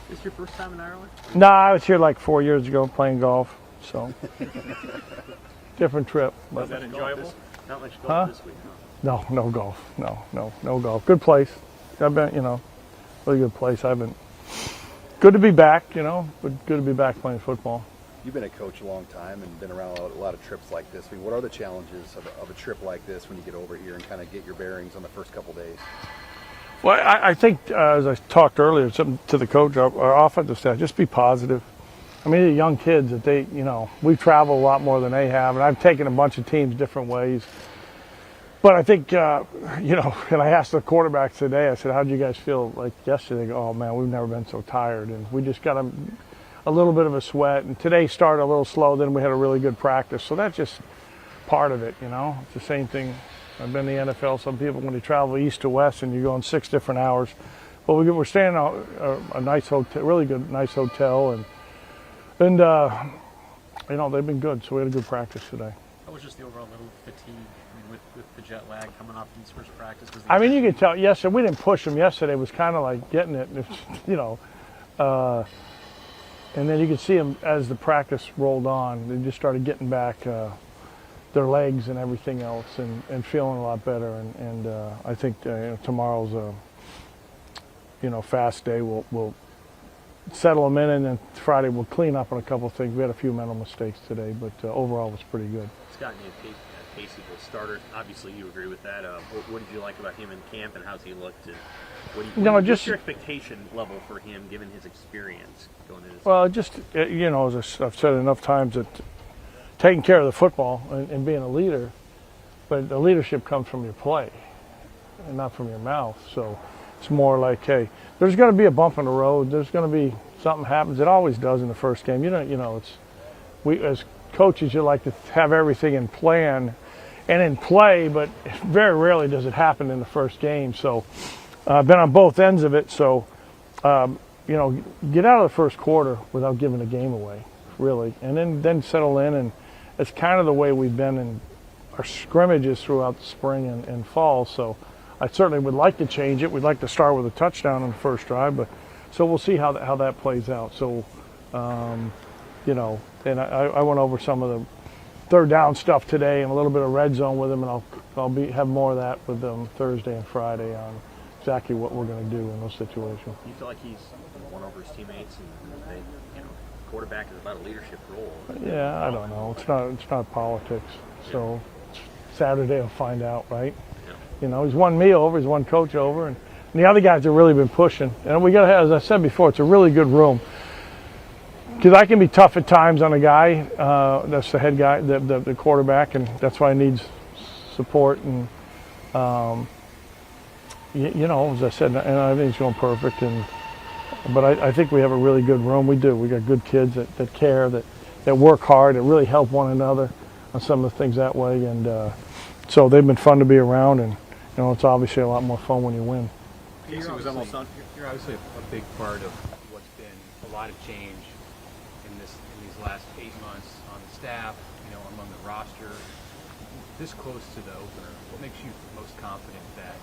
Is this your first time in Ireland? No, I was here like 4 years ago playing golf, so different trip. Was that enjoyable? Not much golf this week, huh? No golf. No golf. Good place. I've been, really good place. Good to be back, but good to be back playing football. You've been a coach a long time and been around a lot of trips like this. I mean, what are the challenges of a trip like this when you get over here and kind of get your bearings on the first couple days? Well, I think, as I talked earlier to the coach, our offensive staff, just be positive. I mean, they're young kids that we travel a lot more than they have, and I've taken a bunch of teams different ways. But I think, and I asked the quarterbacks today, I said, how did you guys feel like yesterday? They go, oh, man, we've never been so tired. And we just got a little bit of a sweat. And today started a little slow, then we had a really good practice. So that's just part of it, It's the same thing. I've been in the NFL. Some people, when they travel east to west and you're going 6 different hours. But we're staying in a nice hotel, really good, nice hotel. And they've been good. So we had a good practice today. How was just the overall little fatigue? With the jet lag coming off from this first practice? You can tell, yesterday, we didn't push them yesterday. It was kind of like getting it, and then you could see them as the practice rolled on. They just started getting back their legs and everything else and feeling a lot better. And I think tomorrow's a fast day. We'll settle them in, and then Friday we'll clean up on a couple of things. We had a few mental mistakes today, but overall it was pretty good. Scott, Casey, the starter, obviously you agree with that. What did you like about him in camp, and how's he looked? And what's your expectation level for him, given his experience going into this? Well, as I've said enough times, that taking care of the football and being a leader, but the leadership comes from your play and not from your mouth. So it's more like, hey, there's going to be a bump in the road. There's going to be something happens. It always does in the first game. We as coaches, you like to have everything in plan and in play, but very rarely does it happen in the first game. So I've been on both ends of it. So, get out of the first quarter without giving a game away, really, and then settle in. And it's kind of the way we've been in our scrimmages throughout the spring and fall. So I certainly would like to change it. We'd like to start with a touchdown on the first drive, but so we'll see how that plays out. So, and I went over some of the third down stuff today and a little bit of red zone with them, and I'll have more of that with them Thursday and Friday on exactly what we're going to do in those situations. You feel like he's won over his teammates, and quarterback is about a leadership role. Yeah, I don't know. It's not politics. So Saturday I'll find out, right? Yeah. He's won me over, he's won coach over, and the other guys have really been pushing. And we got to have, as I said before, it's a really good room. Because I can be tough at times on a guy, that's the head guy, the quarterback, and that's why he needs support. And, as I said, and I think it's going perfect. But I think we have a really good room. We do. We got good kids that care, that work hard, that really help one another on some of the things that way. And so they've been fun to be around, and it's obviously a lot more fun when you win. You're obviously a big part of what's been a lot of change in these last 8 months on the staff, among the roster. This close to the opener, what makes you most confident that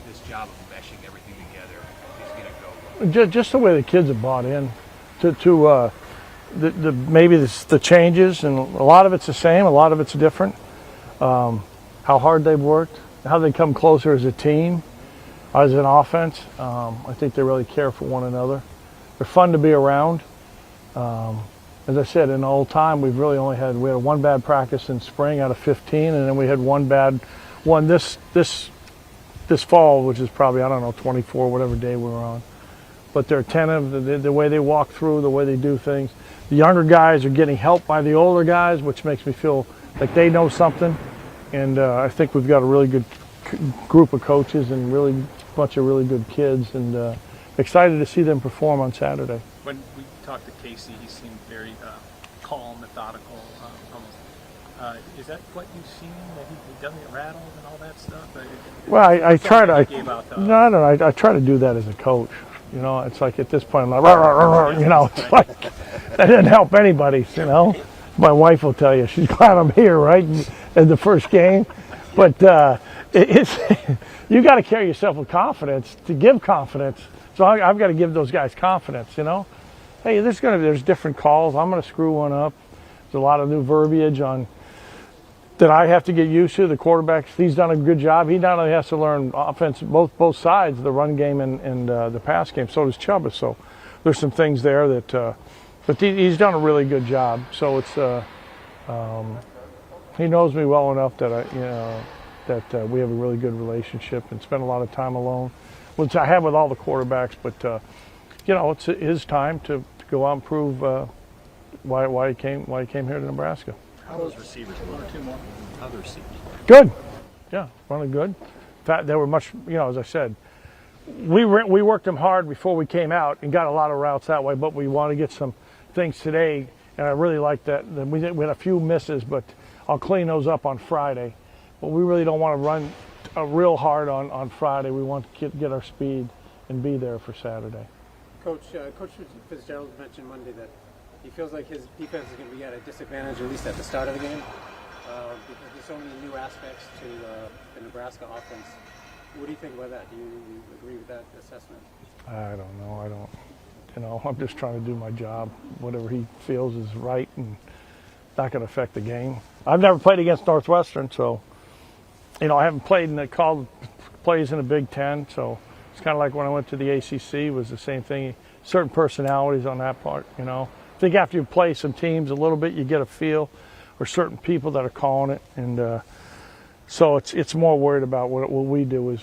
this job of meshing everything together is going to go well? Just the way the kids have bought in to maybe the changes, and a lot of it's the same, a lot of it's different. How hard they've worked, how they come closer as a team, as an offense. I think they really care for one another. They're fun to be around. As I said, in the whole time, we had one bad practice in spring out of 15, and then we had one bad one this fall, which is probably, 24, whatever day we were on. But they're attentive, the way they walk through, the way they do things. The younger guys are getting help by the older guys, which makes me feel like they know something. And I think we've got a really good group of coaches and really bunch of really good kids, and excited to see them perform on Saturday. When we talked to Casey, he seemed very calm, methodical, almost. Is that what you've seen, that he doesn't get rattled and all that stuff? Well, I try to. I try to do that as a coach. It's like at this point, I'm like, it's like that doesn't help anybody. My wife will tell you, she's glad I'm here, right, in the first game. But it's you got to carry yourself with confidence to give confidence So I've got to give those guys confidence, you know. Hey, there's different calls. I'm going to screw one up. There's a lot of new verbiage on that I have to get used to. The quarterback, he's done a good job. He not only has to learn offense, both sides, the run game and the pass game. So does Chuba. So there's some things there that, but he's done a really good job. So it's he knows me well enough that we have a really good relationship and spend a lot of time alone, which I have with all the quarterbacks. But it's his time to go out and prove why he came here to Nebraska. How those receivers one or two more? How the receivers? Good, yeah, running good. In fact, they were much. As I said, we worked them hard before we came out and got a lot of routes that way. But we want to get some things today, and I really like that. We had a few misses, but I'll clean those up on Friday. But we really don't want to run real hard on Friday. We want to get our speed and be there for Saturday. Coach Fitzgerald mentioned Monday that he feels like his defense is going to be at a disadvantage, at least at the start of the game, because there's so many new aspects to the Nebraska offense. What do you think about that? Do you agree with that assessment? I don't know. I'm just trying to do my job. Whatever he feels is right and not going to affect the game. I've never played against Northwestern, so I haven't played called plays in the Big Ten, so it's kind of like when I went to the ACC. It was the same thing. Certain personalities on that part, I think after you play some teams a little bit, you get a feel, or certain people that are calling it, and so it's more worried about what we do is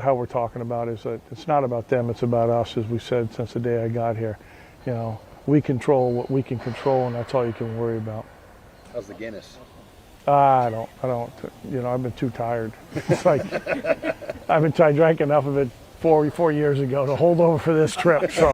how we're talking about is that it's not about them, it's about us, as we said since the day I got here. We control what we can control, and that's all you can worry about. How's the Guinness? I don't. I've been too tired. It's like I drank enough of it 4 years ago to hold over for this trip. So.